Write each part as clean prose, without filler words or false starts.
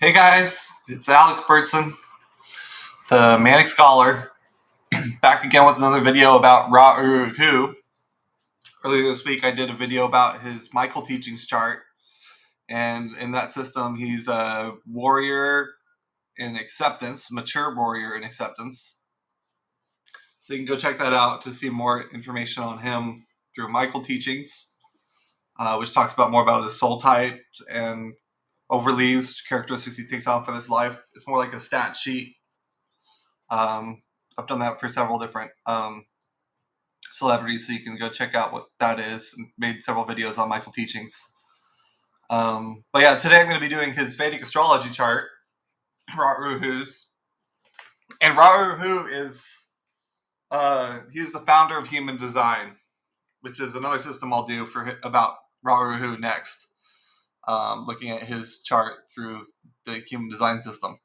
Hey guys, it's Alex Bertson, the Manic Scholar, back again with another video about Rahu. Earlier this week I did a video about his Michael teachings chart, and in that system he's a warrior in acceptance, mature warrior in acceptance. So you can go check that out to see more information on him through Michael teachings, which talks more about his soul type and overleaves, which characteristics he takes on for this life. It's more like a stat sheet. I've done that for several different celebrities, so you can go check out what that is. And made several videos on Michael teachings. But yeah, today I'm going to be doing his Vedic astrology chart, Rahu's. And Rahu is he's the founder of human design, which is another system I'll do about Rahu next. Looking at his chart through the human design system.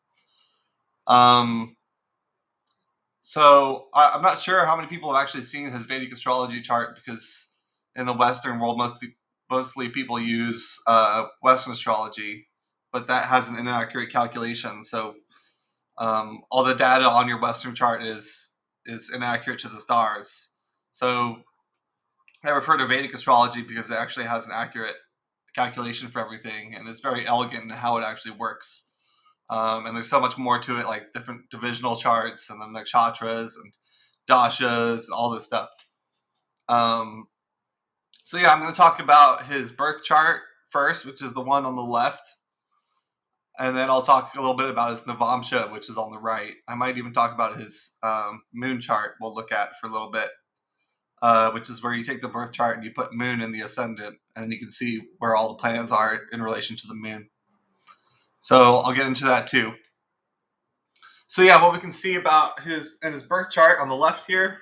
So I'm not sure how many people have actually seen his Vedic astrology chart, because in the Western world, mostly people use Western astrology, but that has an inaccurate calculation. So all the data on your Western chart is inaccurate to the stars. So I refer to Vedic astrology because it actually has an accurate calculation for everything, and it's very elegant in how it actually works. And there's so much more to it, like different divisional charts and the nakshatras and dashas and all this stuff. So yeah, I'm going to talk about his birth chart first, which is the one on the left. And then I'll talk a little bit about his Navamsha, which is on the right. I might even talk about his moon chart we'll look at for a little bit, which is where you take the birth chart and you put moon in the ascendant, and you can see where all the planets are in relation to the moon. So I'll get into that too. So yeah, what we can see about his birth chart on the left here,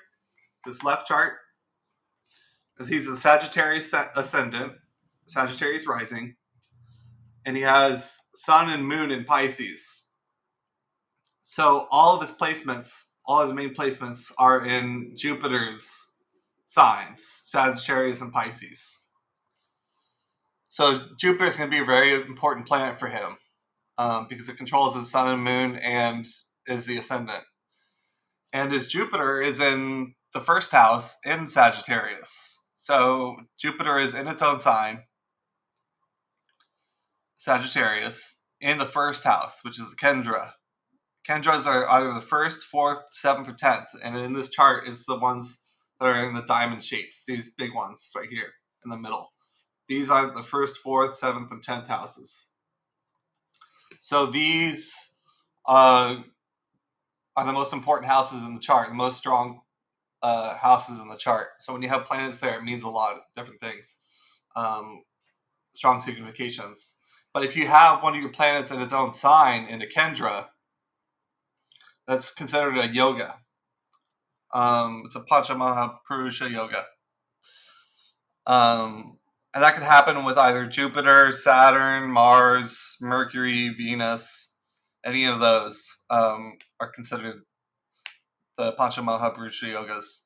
this left chart, is he's a Sagittarius ascendant, Sagittarius rising, and he has Sun and Moon in Pisces. So all of his placements, all his main placements, are in Jupiter's signs, Sagittarius and Pisces. So Jupiter is going to be a very important planet for him, because it controls his Sun and Moon and is the ascendant. And his Jupiter is in the first house in Sagittarius. So Jupiter is in its own sign, Sagittarius, in the first house, which is Kendra. Kendras are either the first, fourth, seventh, or 10th. And in this chart, it's the ones that are in the diamond shapes, these big ones right here in the middle. These are the first, fourth, seventh, and 10th houses. So these are the most important houses in the chart, the most strong houses in the chart. So when you have planets there, it means a lot of different things, strong significations. But if you have one of your planets in its own sign in a Kendra, that's considered a yoga. It's a Panchamaha Purusha yoga. And that can happen with either Jupiter, Saturn, Mars, Mercury, Venus. Any of those are considered the Panchamaha Purusha yogas.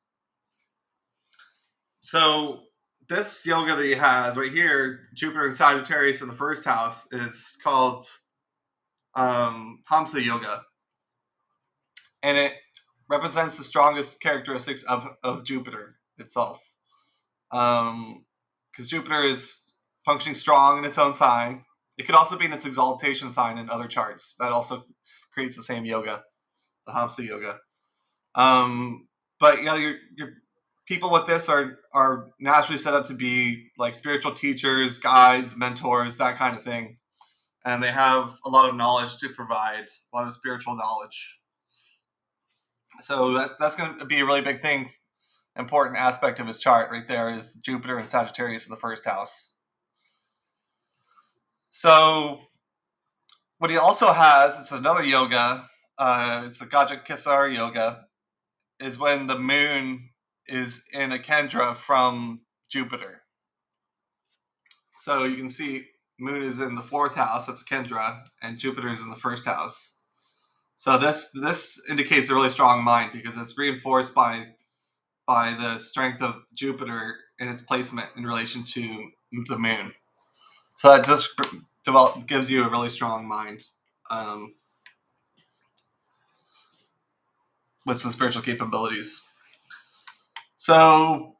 So this yoga that he has right here, Jupiter and Sagittarius in the first house, is called Hamsa Yoga. And it represents the strongest characteristics of Jupiter itself. Because Jupiter is functioning strong in its own sign. It could also be in its exaltation sign in other charts. That also creates the same yoga, the Hamsa Yoga. But yeah, your people with this are naturally set up to be like spiritual teachers, guides, mentors, that kind of thing. And they have a lot of knowledge to provide, a lot of spiritual knowledge. So that's going to be a really big thing, important aspect of his chart right there, is Jupiter and Sagittarius in the first house. So what he also has, it's another yoga, it's the Gajakesar yoga, is when the moon is in a Kendra from Jupiter. So you can see moon is in the fourth house, that's a Kendra, and Jupiter is in the first house. So this indicates a really strong mind, because it's reinforced by the strength of Jupiter in its placement in relation to the moon. So that just gives you a really strong mind. with some spiritual capabilities. So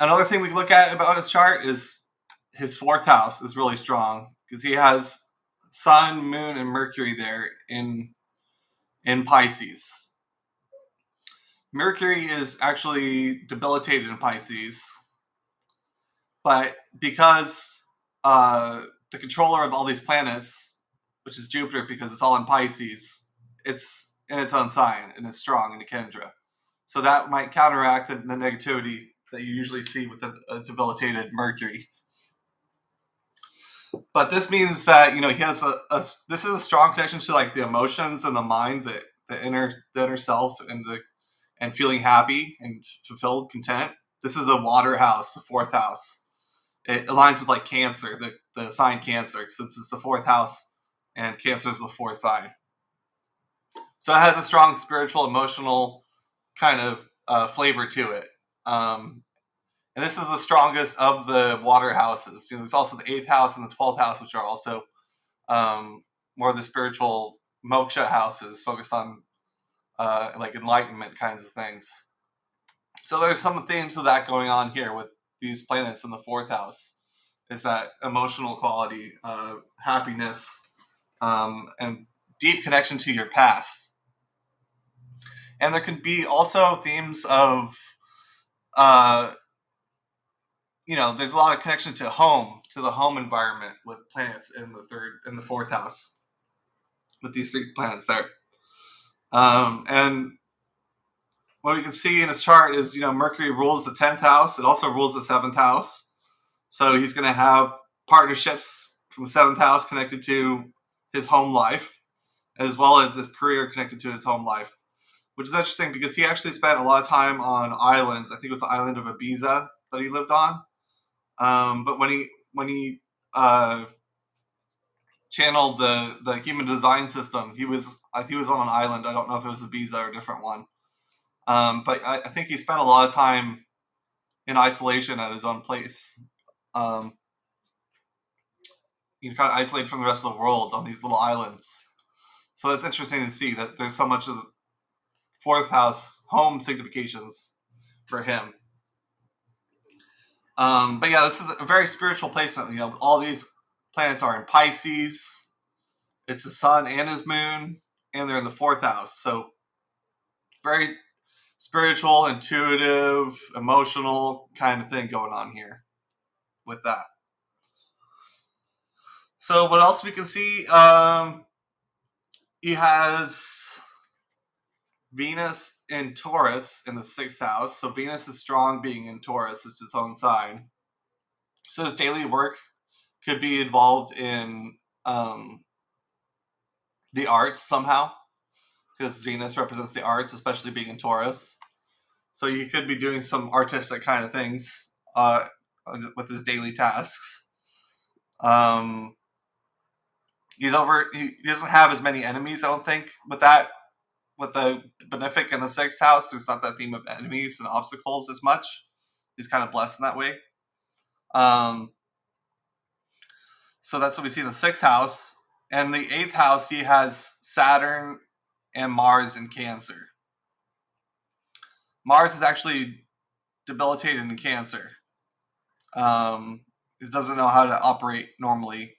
another thing we can look at about his chart is his fourth house is really strong because he has Sun, Moon, and Mercury there in Pisces. Mercury is actually debilitated in Pisces, but because the controller of all these planets, which is Jupiter, because it's all in Pisces, it's in its own sign and it's strong in the Kendra. So that might counteract the negativity that you usually see with a debilitated Mercury. But this means that he has this is a strong connection to like the emotions and the mind, the inner self, and feeling happy and fulfilled, content. This is a water house, the fourth house. It aligns with like Cancer, the sign Cancer, since it's the fourth house and Cancer is the fourth sign. So it has a strong spiritual, emotional kind of flavor to it. And this is the strongest of the water houses. There's also the 8th house and the 12th house, which are also more of the spiritual moksha houses, focused on like enlightenment kinds of things. So there's some themes of that going on here with these planets in the 4th house. Is that emotional quality, happiness, and deep connection to your past. And there can be also themes of there's a lot of connection to the home environment with planets in the 4th house, with these 3 planets there. And what we can see in his chart is, Mercury rules the 10th house. It also rules the 7th house. So he's going to have partnerships from the 7th house connected to his home life, as well as his career connected to his home life, which is interesting because he actually spent a lot of time on islands. I think it was the island of Ibiza that he lived on. But when he channeled the human design system, he was on an island. I don't know if it was Ibiza or a different one. But I think he spent a lot of time in isolation at his own place. Kind of isolated from the rest of the world on these little islands. So that's interesting to see that there's so much of the 4th house home significations for him. But yeah, this is a very spiritual placement. All these planets are in Pisces. It's the sun and his moon, and they're in the 4th house. So very spiritual, intuitive, emotional kind of thing going on here with that. So what else we can see? He has Venus in Taurus in the 6th house. So Venus is strong being in Taurus. It's its own sign. So his daily work could be involved in the arts somehow, because Venus represents the arts, especially being in Taurus. So you could be doing some artistic kind of things with his daily tasks. He doesn't have as many enemies, I don't think, with that. With the benefic in the 6th house, there's not that theme of enemies and obstacles as much. He's kind of blessed in that way. So that's what we see in the 6th house. And the 8th house, he has Saturn and Mars in Cancer. Mars is actually debilitated in Cancer. It doesn't know how to operate normally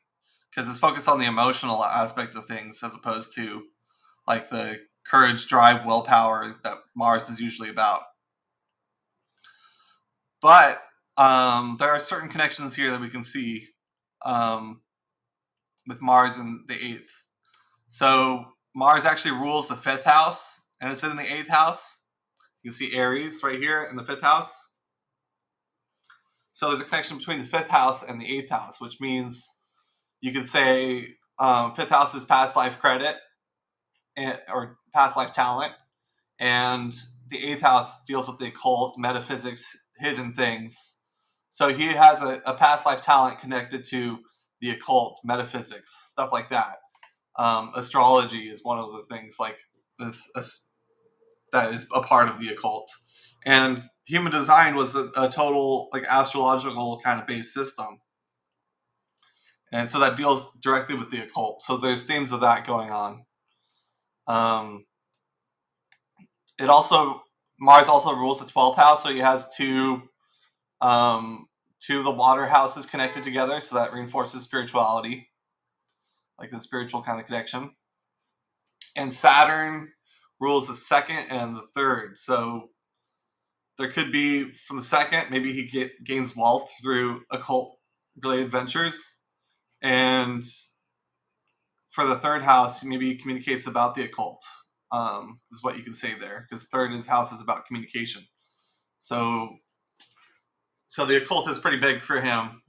because it's focused on the emotional aspect of things as opposed to like the courage, drive, willpower that Mars is usually about. But there are certain connections here that we can see with Mars in the 8th. So Mars actually rules the 5th house, and it's in the 8th house. You can see Aries right here in the 5th house. So there's a connection between the 5th house and the 8th house, which means you could say 5th house is past life credit or past life talent, and the 8th house deals with the occult, metaphysics, hidden things. So he has a past life talent connected to the occult, metaphysics, stuff like that. Astrology is one of the things like this that is a part of the occult. And human design was a total like astrological kind of based system. And so that deals directly with the occult. So there's themes of that going on. It also, Mars also rules the 12th house, so he has two of the water houses connected together, so that reinforces spirituality, like the spiritual kind of connection. And Saturn rules the second and the third, so there could be from the second, maybe he gains wealth through occult related ventures, and for the third house, maybe he communicates about the occult. Is what you can say there, because third house is about communication. So the occult is pretty big for him,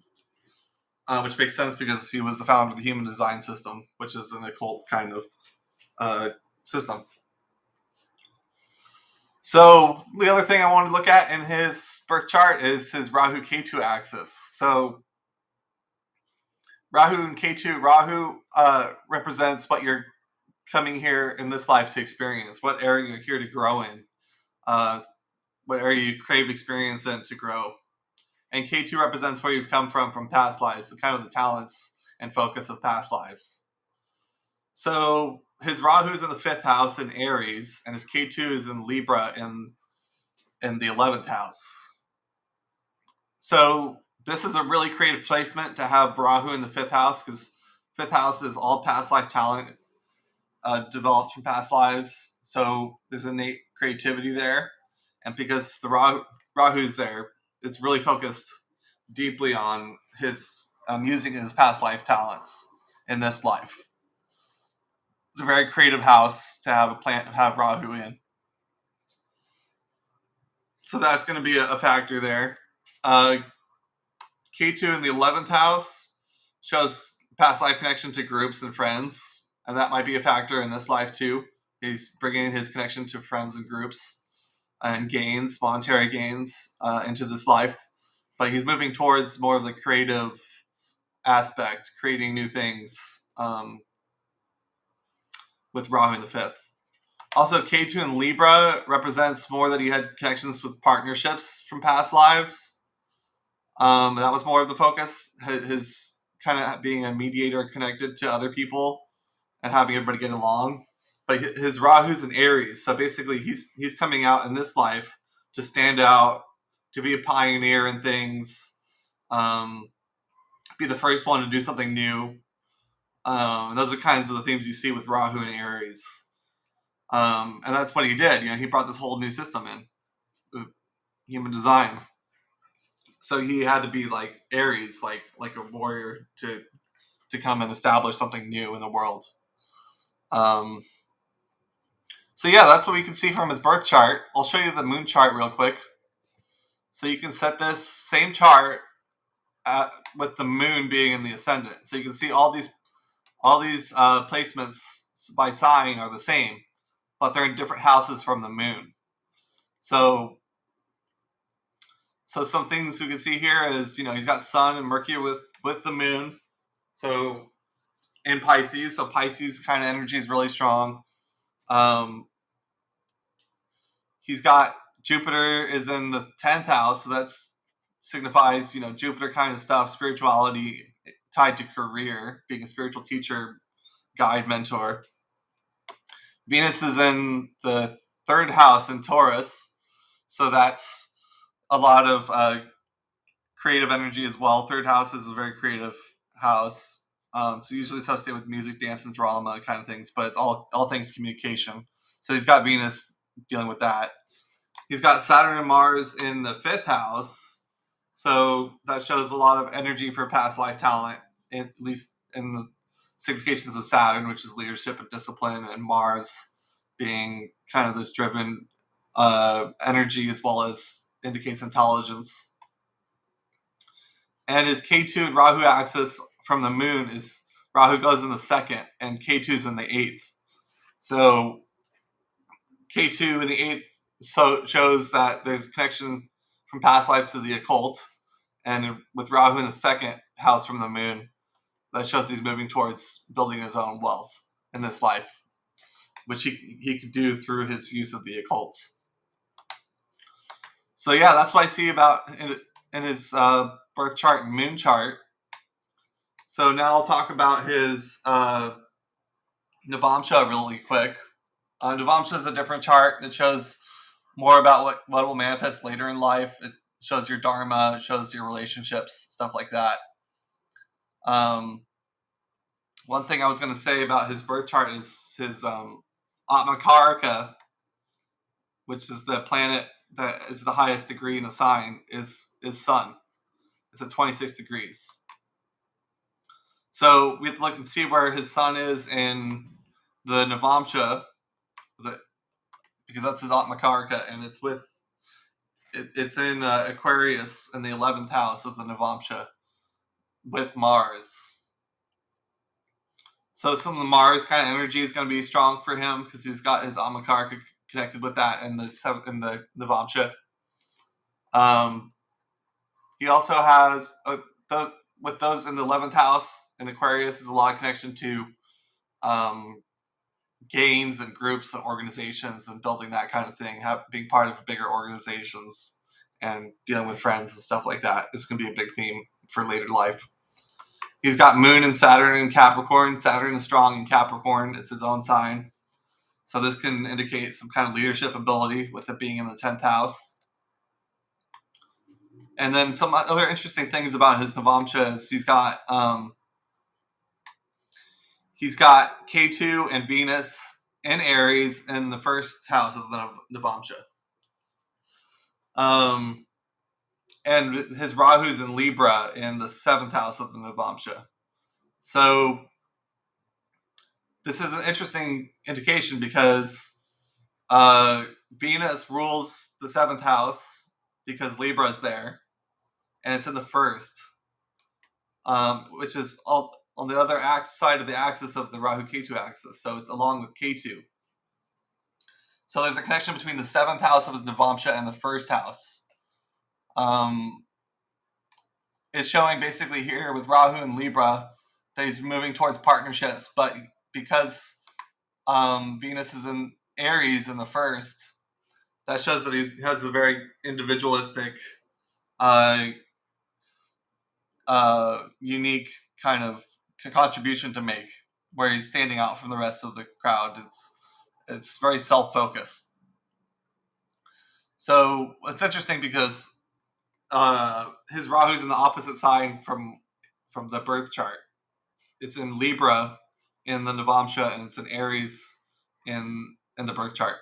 which makes sense because he was the founder of the human design system, which is an occult kind of system. So the other thing I wanted to look at in his birth chart is his Rahu Ketu axis. So Rahu and Ketu, Rahu represents what you're coming here in this life to experience, what area you're here to grow in, what area you crave experience in to grow. And K2 represents where you've come from past lives, the kind of the talents and focus of past lives. So his Rahu is in the 5th house in Aries, and his K2 is in Libra in the 11th house. So this is a really creative placement to have Rahu in the 5th house, because 5th house is all past life talent developed from past lives. So there's innate creativity there. And because the Rahu's there, it's really focused deeply on his using his past life talents in this life. It's a very creative house to have Rahu in. So that's going to be a factor there. K2 in the 11th house shows past life connection to groups and friends, and that might be a factor in this life too. He's bringing his connection to friends and groups and gains, monetary gains, into this life. But he's moving towards more of the creative aspect, creating new things with Rahu in the 5th. Also, K2 in Libra represents more that he had connections with partnerships from past lives. That was more of the focus, his kind of being a mediator connected to other people and having everybody get along. But his Rahu's in Aries, so basically he's coming out in this life to stand out, to be a pioneer in things, be the first one to do something new. Those are kinds of the themes you see with Rahu and Aries. And that's what he did. He brought this whole new system in, human design. So he had to be like Aries, like a warrior to come and establish something new in the world. So yeah, that's what we can see from his birth chart. I'll show you the moon chart real quick. So you can set this same chart with the moon being in the ascendant. So you can see all these placements by sign are the same, but they're in different houses from the moon. So some things we can see here is, he's got Sun and Mercury with the moon. So in Pisces, so Pisces kind of energy is really strong. He's got Jupiter is in the 10th house, so that signifies, Jupiter kind of stuff, spirituality tied to career, being a spiritual teacher, guide, mentor. Venus is in the 3rd house in Taurus, so that's a lot of creative energy as well. 3rd house is a very creative house. So usually associated with music, dance, and drama kind of things, but it's all things communication. So he's got Venus dealing with that. He's got Saturn and Mars in the 5th house, so that shows a lot of energy for past life talent, at least in the significations of Saturn, which is leadership and discipline, and Mars being kind of this driven energy, as well as indicates intelligence. And his K2 and Rahu axis from the moon is Rahu goes in the 2nd and K2's in the 8th. So K2 in the 8th shows that there's a connection from past lives to the occult. And with Rahu in the 2nd house from the moon, that shows he's moving towards building his own wealth in this life, which he could do through his use of the occult. So yeah, that's what I see about in his birth chart and moon chart. So now I'll talk about his Navamsha really quick. Navamsha is a different chart. It shows more about what will manifest later in life. It shows your dharma. It shows your relationships, stuff like that. One thing I was going to say about his birth chart is his Atmakarika, which is the planet that is the highest degree in a sign, is Sun. It's at 26 degrees. So we have to look and see where his Sun is in the Navamsha, because that's his Atmakarika, and it's in Aquarius in the 11th house of the Navamsha with Mars. So some of the Mars kind of energy is going to be strong for him because he's got his Atmakarika connected with that in the Navamsha. He also has with those in the 11th house in Aquarius is a lot of connection to gains and groups and organizations and building that kind of thing, being part of bigger organizations and dealing with friends and stuff like that is going to be a big theme for later life. He's got Moon and Saturn in Capricorn. Saturn is strong in Capricorn. It's his own sign. So this can indicate some kind of leadership ability with it being in the 10th house. And then some other interesting things about his Navamsha is he's got K2 and Venus in Aries in the first house of the Navamsha. And his Rahu's in Libra in the 7th house of the Navamsha. So this is an interesting indication because Venus rules the 7th house because Libra is there, and it's in the first, which is all on the other side of the axis of the Rahu Ketu axis. So it's along with Ketu. So there's a connection between the 7th house of his Navamsha and the first house. It's showing basically here with Rahu and Libra that he's moving towards partnerships, but because Venus is in Aries in the first, that shows that he has a very individualistic, unique kind of contribution to make, where he's standing out from the rest of the crowd. It's very self-focused. So it's interesting because his Rahu's in the opposite sign from the birth chart. It's in Libra in the Navamsha, and it's in Aries in the birth chart.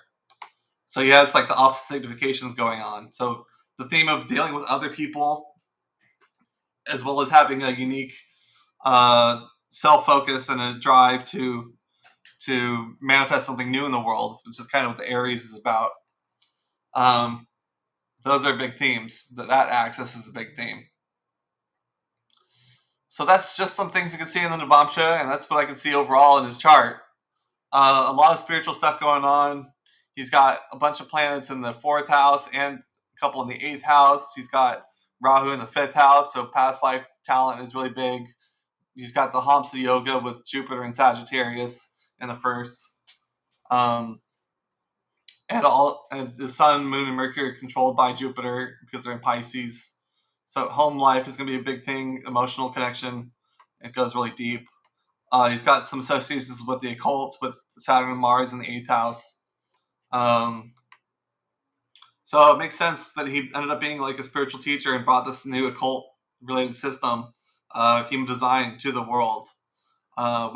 So he has like the opposite significations going on. So the theme of dealing with other people, as well as having a unique self-focus and a drive to manifest something new in the world, which is kind of what the Aries is about. Those are big themes. That axis is a big theme. So that's just some things you can see in the Navamsha, and that's what I can see overall in his chart. A lot of spiritual stuff going on. He's got a bunch of planets in the 4th house and a couple in the 8th house. He's got Rahu in the 5th house, so past life talent is really big. He's got the Hamsa Yoga with Jupiter and Sagittarius in the first. And the Sun, Moon, and Mercury are controlled by Jupiter because they're in Pisces. So home life is going to be a big thing, emotional connection. It goes really deep. He's got some associations with the occult, with Saturn and Mars in the 8th house. So it makes sense that he ended up being like a spiritual teacher and brought this new occult-related system, human design, to the world.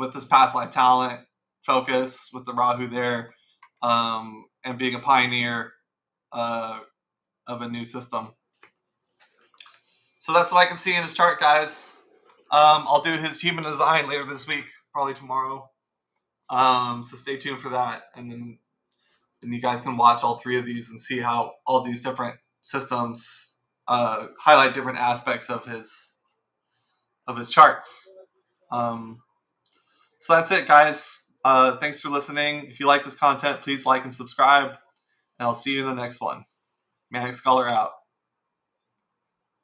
With this past life talent focus, with the Rahu there, and being a pioneer of a new system. So that's what I can see in his chart, guys. I'll do his human design later this week, probably tomorrow. So stay tuned for that, and then you guys can watch all 3 of these and see how all these different systems highlight different aspects of his charts. So that's it, guys. Thanks for listening. If you like this content, please like and subscribe, and I'll see you in the next one. Manic Scholar out.